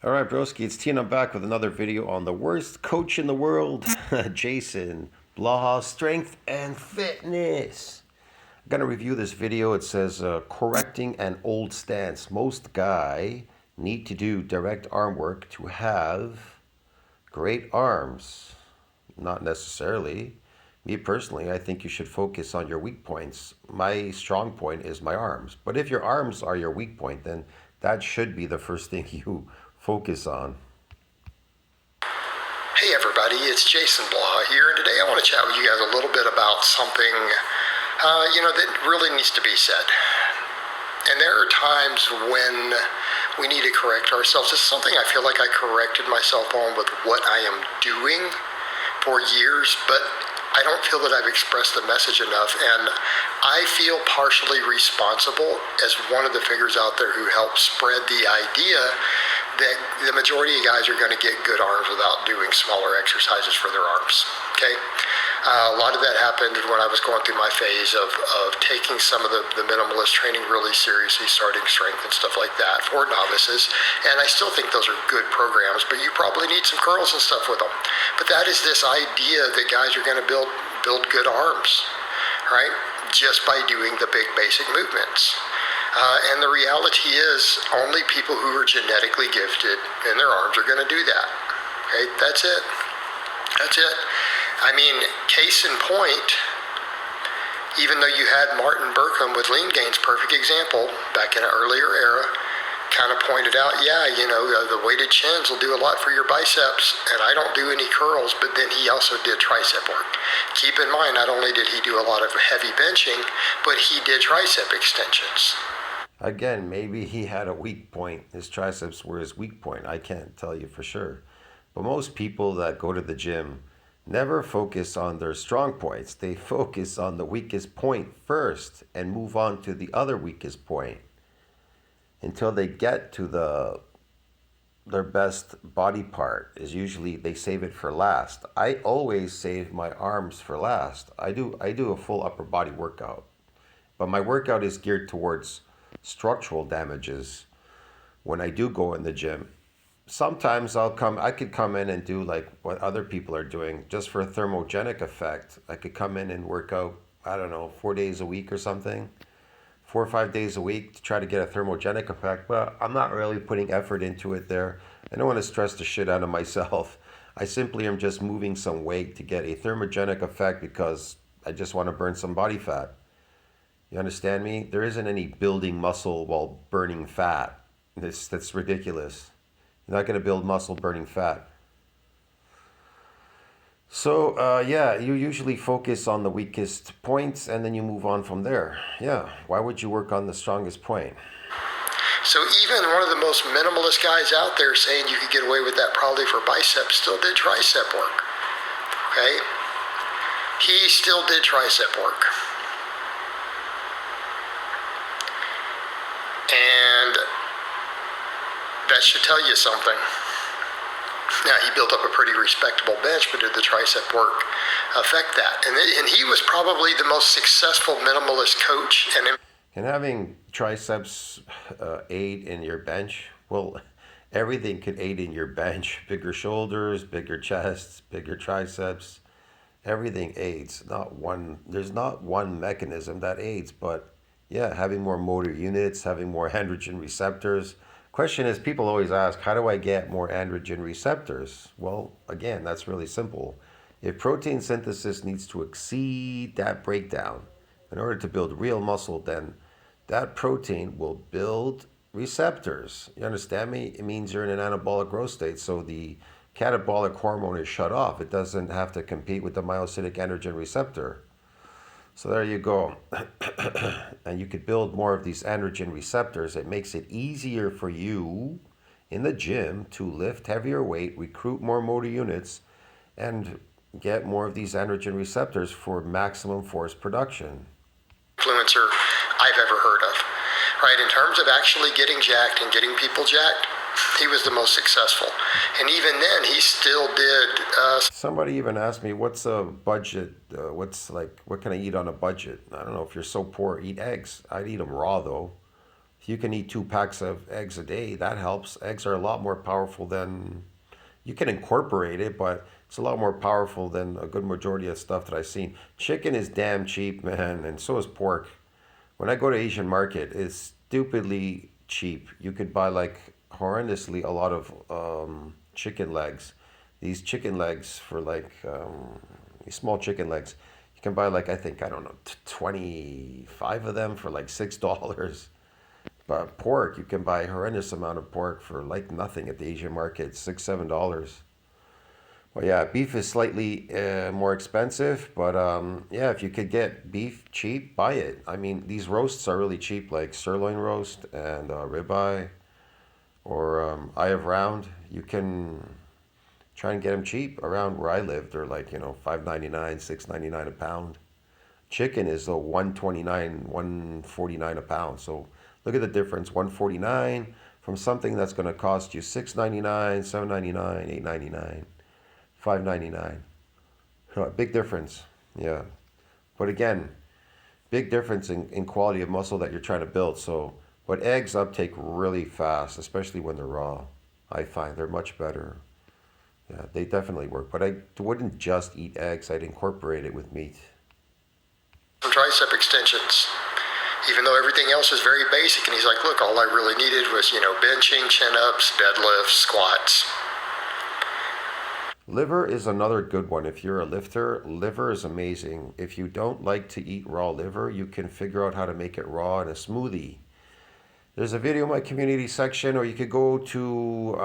All right, broski, it's T and I'm back with another video on the worst coach in the world, Jason Blaha, strength and fitness. I'm going to review this video. It says, correcting an old stance. Most guy need to do direct arm work to have great arms. Not necessarily. Me personally, I think you should focus on your weak points. My strong point is my arms. But if your arms are your weak point, then that should be the first thing you focus on. Hey everybody, it's Jason Blaha here, and today I want to chat with you guys a little bit about something, that really needs to be said. And there are times when we need to correct ourselves. It's something I feel like I corrected myself on with what I am doing for years, but I don't feel that I've expressed the message enough, and I feel partially responsible as one of the figures out there who helped spread the idea that the majority of guys are going to get good arms without doing smaller exercises for their arms. Okay? A lot of that happened when I was going through my phase of taking some of the minimalist training really seriously, starting strength and stuff like that for novices. And I still think those are good programs, but you probably need some curls and stuff with them. But that is this idea that guys are going to build good arms, right? Just by doing the big basic movements. And the reality is only people who are genetically gifted in their arms are going to do that. Okay, that's it. That's it. I mean, case in point, even though you had Martin Burkham with lean gains, perfect example, back in an earlier era, kind of pointed out, the weighted chins will do a lot for your biceps, and I don't do any curls, but then he also did tricep work. Keep in mind, not only did he do a lot of heavy benching, but he did tricep extensions. Again, maybe he had a weak point. His triceps were his weak point. I can't tell you for sure. But most people that go to the gym never focus on their strong points. They focus on the weakest point first and move on to the other weakest point until they get to their best body part. Is usually they save it for last. I always save my arms for last. I do a full upper body workout, but my workout is geared towards structural damages when I do go in the gym. Sometimes I could come in and do like what other people are doing just for a thermogenic effect. I could come in and work out, I don't know, 4 days a week or something, 4 or 5 days a week to try to get a thermogenic effect, but I'm not really putting effort into it there. I don't want to stress the shit out of myself. I simply am just moving some weight to get a thermogenic effect because I just want to burn some body fat. You understand me? There isn't any building muscle while burning fat. That's ridiculous. You're not going to build muscle burning fat. So, you usually focus on the weakest points and then you move on from there. Yeah, why would you work on the strongest point? So even one of the most minimalist guys out there saying you could get away with that probably for biceps still did tricep work. Okay? He still did tricep work. And that should tell you something. Now, he built up a pretty respectable bench, but did the tricep work affect that? And he was probably the most successful minimalist coach. And having triceps aid in your bench, well, everything could aid in your bench. Bigger shoulders, bigger chests, bigger triceps, everything aids. There's not one mechanism that aids, but yeah, having more motor units, having more androgen receptors. Question is, people always ask, how do I get more androgen receptors? Well, again, that's really simple. If protein synthesis needs to exceed that breakdown in order to build real muscle, then that protein will build receptors. You understand me? It means you're in an anabolic growth state, so the catabolic hormone is shut off. It doesn't have to compete with the myocytic androgen receptor. So there you go. And you could build more of these androgen receptors. It makes it easier for you in the gym to lift heavier weight, recruit more motor units, and get more of these androgen receptors for maximum force production. Influencer I've ever heard of, right? In terms of actually getting jacked and getting people jacked, he was the most successful. And even then, he still did. Somebody even asked me, what's a budget? What can I eat on a budget? I don't know. If you're so poor, eat eggs. I'd eat them raw, though. If you can eat 2 packs of eggs a day, that helps. Eggs are a lot more powerful than you can incorporate it, but it's a lot more powerful than a good majority of stuff that I've seen. Chicken is damn cheap, man, and so is pork. When I go to Asian market, it's stupidly cheap. You could buy like horrendously a lot of chicken legs. These chicken legs for like these small chicken legs, you can buy like I think I don't know 25 of them for like $6. But pork, you can buy a horrendous amount of pork for like nothing at the Asian market, $6, $7. Well, yeah, beef is slightly more expensive, but yeah, if you could get beef cheap, buy it. I mean, these roasts are really cheap, like sirloin roast and ribeye or eye of round. You can try and get them cheap around where I live. They're like, $5.99, $6.99 a pound. Chicken is $129, $149 a pound. So look at the difference, $149 from something that's going to cost you $6.99, $7.99, $8.99, $5.99. Big difference, yeah. But again, big difference in quality of muscle that you're trying to build. So, but eggs uptake really fast, especially when they're raw. I find they're much better. Yeah, they definitely work. But I wouldn't just eat eggs. I'd incorporate it with meat. Some tricep extensions, even though everything else is very basic. And he's like, look, all I really needed was, benching, chin-ups, deadlifts, squats. Liver is another good one. If you're a lifter, liver is amazing. If you don't like to eat raw liver, you can figure out how to make it raw in a smoothie. There's a video in my community section, or you could go to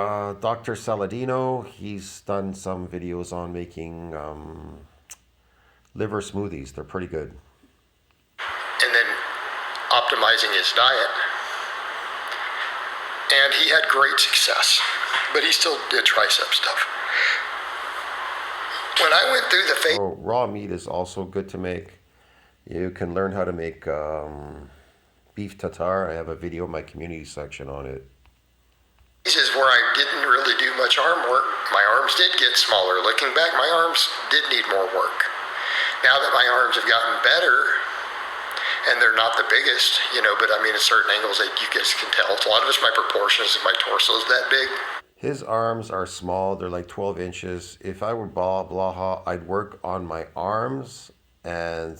Dr. Saladino. He's done some videos on making liver smoothies. They're pretty good. And then optimizing his diet. And he had great success, but he still did tricep stuff. When I went through the phase, raw meat is also good to make. You can learn how to make beef tartare. I have a video in my community section on it. Phases where I didn't really do much arm work, my arms did get smaller. Looking back, my arms did need more work. Now that my arms have gotten better, and they're not the biggest, but I mean at certain angles that you guys can tell. A lot of it's my proportions, and my torso is that big. His arms are small. They're like 12 inches. If I were Blaha, I'd work on my arms and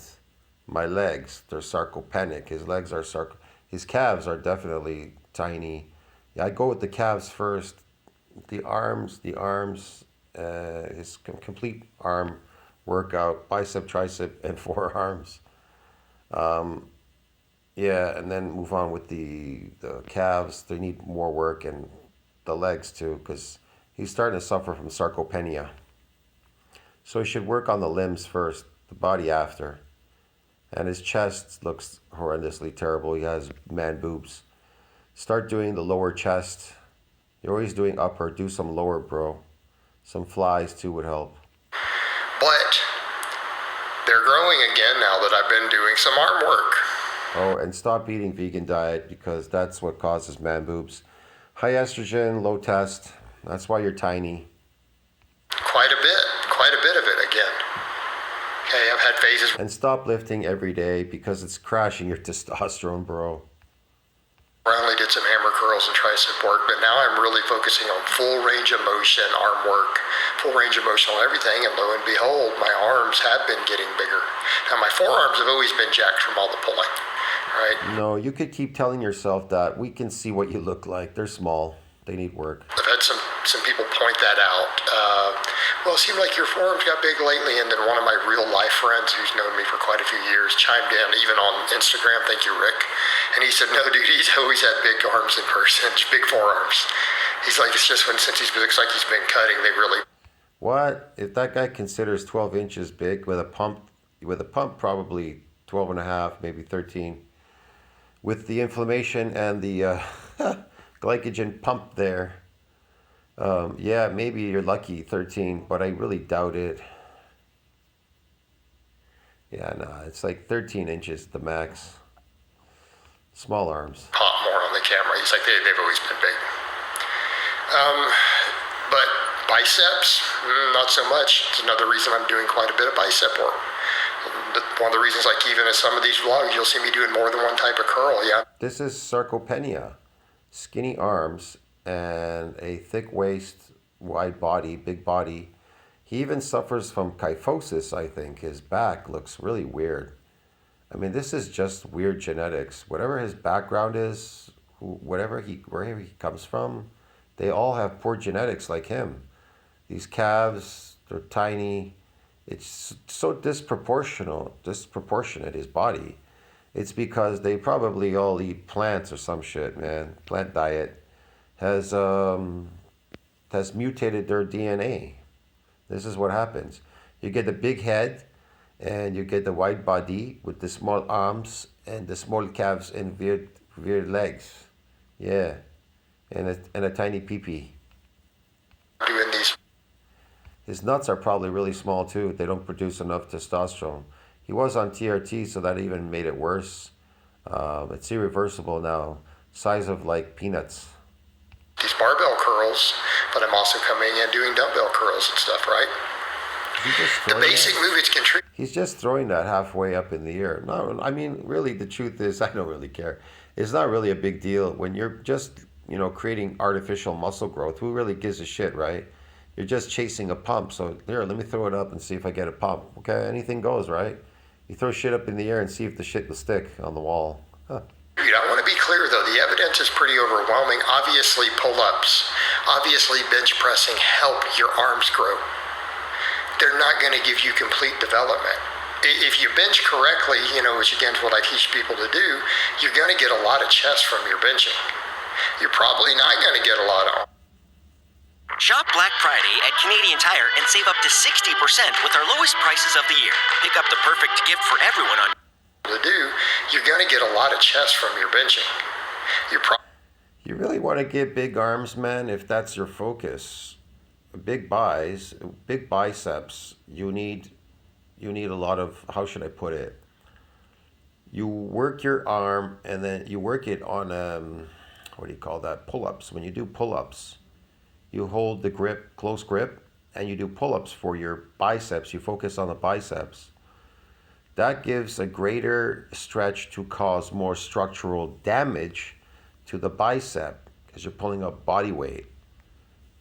my legs. They're sarcopenic. His legs are His calves are definitely tiny. Yeah, I'd go with the calves first. The arms, his complete arm workout, bicep, tricep, and forearms. Yeah, and then move on with the calves. They need more work, and the legs too, because he's starting to suffer from sarcopenia. So he should work on the limbs first, the body after. And his chest looks horrendously terrible. He has man boobs. Start doing the lower chest. You're always doing upper. Do some lower, bro. Some flies too would help. But they're growing again now that I've been doing some arm work. Oh, and stop eating vegan diet, because that's what causes man boobs. High estrogen, low test. That's why you're tiny. Quite a bit of it again. Okay, I've had phases. And stop lifting every day, because it's crashing your testosterone, bro. I only did some hammer curls and tricep work, but now I'm really focusing on full range of motion, arm work, full range of motion on everything, and lo and behold, my arms have been getting bigger. Now my forearms have always been jacked from all the pulling, right? No, you could keep telling yourself that. We can see what you look like. They're small. They need work. I've had some people point that out. Well, it seemed like your forearms got big lately, and then one of my real life friends who's known me for quite a few years chimed in, even on Instagram, thank you, Rick, and he said, no, dude, he's always had big arms in person, big forearms. He's like, it's just since he looks like he's been cutting, they really... What? If that guy considers 12 inches big, with a pump probably 12 and a half, maybe 13. With the inflammation and the glycogen pump there, yeah, maybe you're lucky, 13, but I really doubt it. Yeah, no, it's like 13 inches the max. Small arms. Pop more on the camera. He's like, they've always been big. But biceps, not so much. It's another reason I'm doing quite a bit of bicep work. one of the reasons, like even in some of these vlogs, you'll see me doing more than one type of curl. Yeah. This is sarcopenia, skinny arms and a thick waist, wide body, big body. He even suffers from kyphosis, I think. His back looks really weird. I mean, this is just weird genetics. Whatever his background is, wherever he comes from, they all have poor genetics like him. These calves, they're tiny. It's so disproportionate, his body. It's because they probably all eat plants or some shit, man. Plant diet has mutated their DNA. This is what happens. You get the big head and you get the wide body with the small arms and the small calves and weird legs. Yeah. And a tiny pee-pee. Doing these. His nuts are probably really small too. They don't produce enough testosterone. He was on TRT, so that even made it worse. It's irreversible now. Size of like peanuts. These barbell curls, but I'm also coming in doing dumbbell curls and stuff, right? The basic movements contribute. He's just throwing that halfway up in the air. No, I mean, really, the truth is, I don't really care. It's not really a big deal when you're just, creating artificial muscle growth. Who really gives a shit, right? You're just chasing a pump. So here, let me throw it up and see if I get a pump. Okay, anything goes, right? You throw shit up in the air and see if the shit will stick on the wall. Huh. I want to be clear, though. The evidence is pretty overwhelming. Obviously, pull-ups, obviously bench pressing help your arms grow. They're not going to give you complete development. If you bench correctly, which again is what I teach people to do, you're going to get a lot of chest from your benching. You're probably not going to get a lot of. Shop Black Friday at Canadian Tire and save up to 60% with our lowest prices of the year. Pick up the perfect gift for everyone on to do, you're going to get a lot of chest from your benching. You really want to get big arms, man, if that's your focus. Big biceps, you need a lot of, how should I put it? You work your arm and then you work it on, what do you call that? Pull-ups. When you do pull-ups, you hold the grip, close grip, and you do pull-ups for your biceps. You focus on the biceps. That gives a greater stretch to cause more structural damage to the bicep because you're pulling up body weight.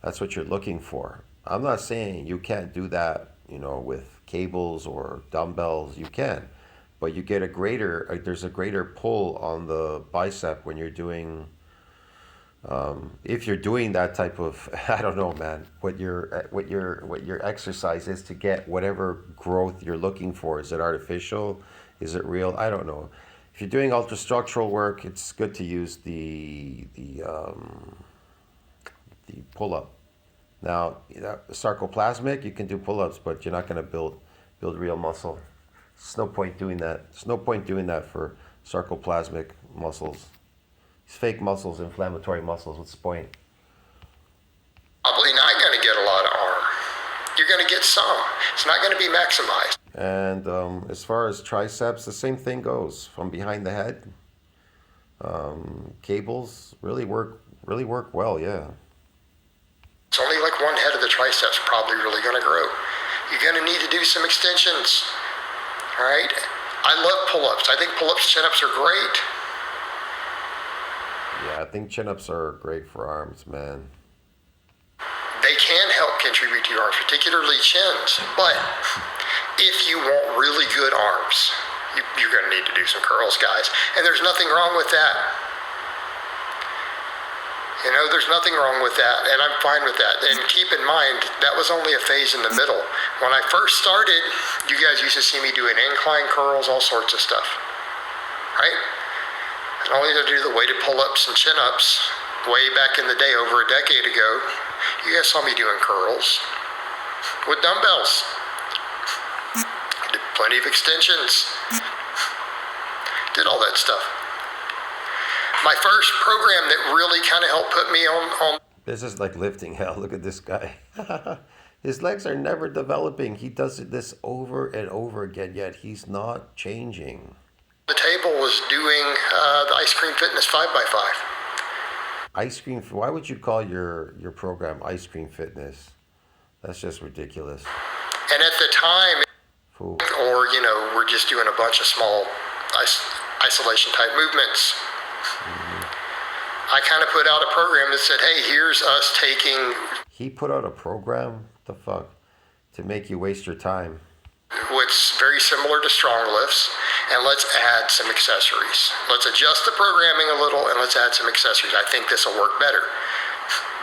That's what you're looking for. I'm not saying you can't do that, with cables or dumbbells. You can, but you get there's a greater pull on the bicep when you're doing, if you're doing that type of, I don't know, man, what your exercise is to get whatever growth you're looking for. Is it artificial? Is it real? I don't know. If you're doing ultrastructural work, it's good to use the pull-up. Now, sarcoplasmic, you can do pull-ups, but you're not going to build real muscle. There's no point doing that. There's no point doing that for sarcoplasmic muscles. These fake muscles, inflammatory muscles, what's the point? Probably not going to get a lot of arm. You're going to get some. It's not going to be maximized. And as far as triceps, the same thing goes. From behind the head, cables really work well, yeah. It's only like one head of the triceps probably really going to grow. You're going to need to do some extensions, all right? I love pull-ups. I think pull-ups, chin-ups are great. Yeah, I think chin-ups are great for arms, man. They can help contribute to your arms, particularly chins. But if you want really good arms, you're going to need to do some curls, guys. And there's nothing wrong with that. There's nothing wrong with that, and I'm fine with that. And keep in mind, that was only a phase in the middle. When I first started, you guys used to see me doing incline curls, all sorts of stuff, right? And only to do the weighted pull-ups and chin-ups way back in the day, over a decade ago. You guys saw me doing curls with dumbbells. I did plenty of extensions. Did all that stuff. My first program that really kind of helped put me on. This is like lifting hell. Look at this guy. His legs are never developing. He does this over and over again, yet he's not changing. The table was doing the Ice Cream Fitness 5x5. Ice cream. Why would you call your program Ice Cream Fitness? That's just ridiculous. And at the time, Fool. or we're just doing a bunch of small isolation type movements. I kind of put out a program that said, hey, here's us taking He put out a program, the fuck, to make you waste your time. what's very similar to strong lifts, and let's add some accessories. Let's adjust the programming a little, and let's add some accessories. I think this will work better.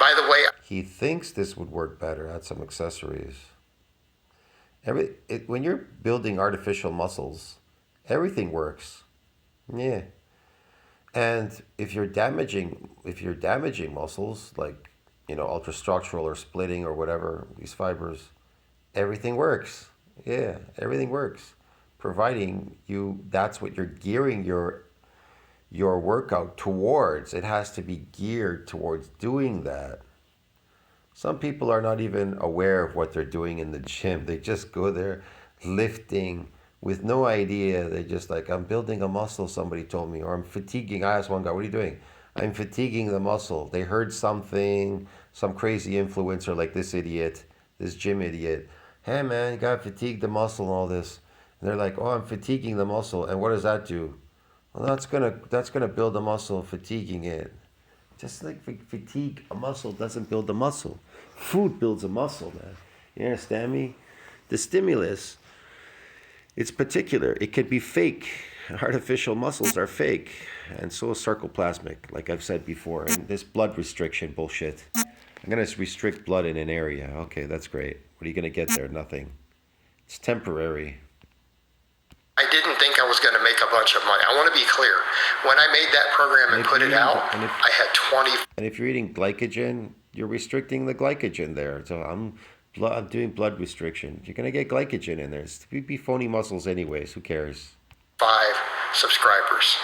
By the way, He thinks this would work better. Add some accessories. When you're building artificial muscles, everything works. Yeah. And if you're damaging muscles like ultrastructural or splitting or whatever, these fibers, everything works. Yeah, everything works, providing that's what you're gearing your workout towards. It has to be geared towards doing that. Some people are not even aware of what they're doing in the gym. They just go there lifting with no idea. They just like, I'm building a muscle, somebody told me, or I'm fatiguing. I asked one guy, what are you doing? I'm fatiguing the muscle. They heard something, some crazy influencer like this idiot, this gym idiot. Hey man, you gotta fatigue the muscle and all this. And they're like, oh, I'm fatiguing the muscle. And what does that do? Well, that's gonna build the muscle, fatiguing it. Just like fatigue, a muscle doesn't build a muscle. Food builds a muscle, man. You understand me? The stimulus, it's particular. It could be fake. Artificial muscles are fake. And so is sarcoplasmic, like I've said before. And this blood restriction bullshit. I'm going to restrict blood in an area. Okay, that's great. What are you going to get there? Nothing. It's temporary. I didn't think I was going to make a bunch of money. I want to be clear. When I made that program and put it out, I had 20. And if you're eating glycogen, you're restricting the glycogen there. So I'm doing blood restriction. You're going to get glycogen in there. It's be phony muscles anyways. Who cares? 5 subscribers.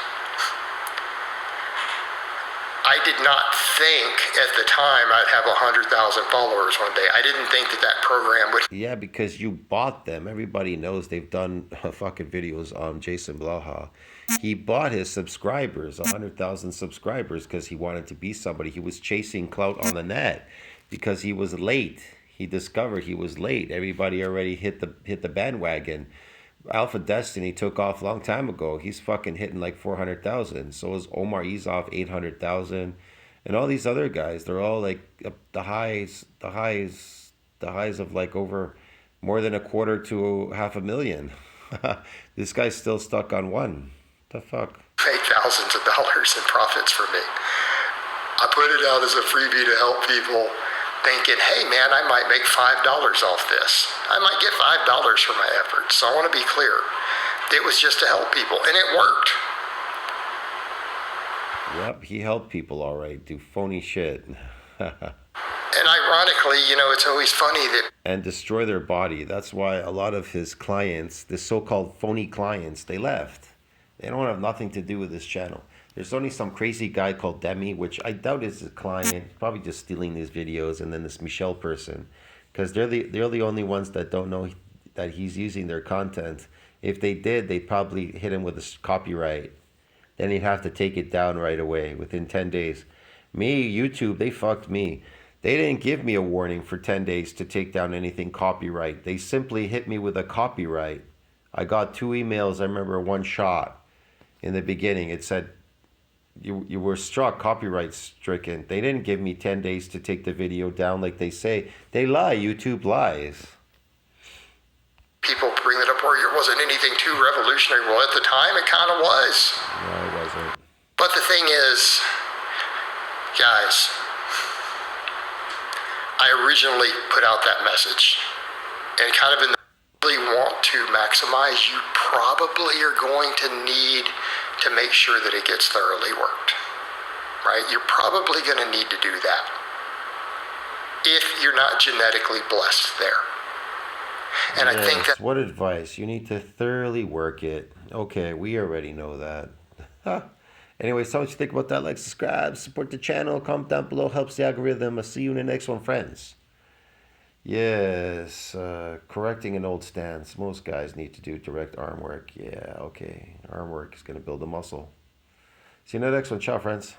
I did not think at the time I'd have 100,000 followers one day. I didn't think that program would. Yeah, because you bought them. Everybody knows they've done fucking videos on Jason Blaha. He bought his subscribers, 100,000 subscribers, because he wanted to be somebody. He was chasing clout on the net because he was late. He discovered he was late. Everybody already hit the bandwagon. Alpha Destiny took off a long time ago. He's fucking hitting like 400,000. So is Omar Izov, 800,000. And all these other guys, they're all like the highs of like over more than 250,000 to 500,000. This guy's still stuck on one. The fuck? Make thousands of dollars in profits for me. I put it out as a freebie to help people, thinking, hey man, I might make $5 off this. I might get $5 for my efforts. So I want to be clear. It was just to help people, and it worked. Yep, he helped people all right do phony shit. And ironically, it's always funny that. And destroy their body. That's why a lot of his clients, the so-called phony clients, they left. They don't have nothing to do with this channel. There's only some crazy guy called Demi, which I doubt is a client, probably just stealing these videos, and then this Michelle person, because they're the only ones that don't know that he's using their content. If they did, they'd probably hit him with a copyright. Then he'd have to take it down right away within 10 days. Me, YouTube, they fucked me. They didn't give me a warning for 10 days to take down anything copyright. They simply hit me with a copyright. I got 2 emails. I remember one shot in the beginning. It said, you were struck, copyright stricken. They didn't give me 10 days to take the video down like they say. They lie. YouTube lies. People bring it up where it wasn't anything too revolutionary. Well, at the time, it kind of was. No, it wasn't. But the thing is, guys, I originally put out that message, and kind of in the really want to maximize, you probably are going to need to make sure that it gets thoroughly worked, right? You're probably going to need to do that if you're not genetically blessed there. And yes, I think that. What advice? You need to thoroughly work it. Okay, we already know that. Anyway, so what you think about that? Like, subscribe, support the channel, comment down below, helps the algorithm. I'll see you in the next one, friends. Yes, correcting an old stance. Most guys need to do direct arm work. Yeah, okay. Arm work is going to build a muscle. See you in the next one. Ciao, friends.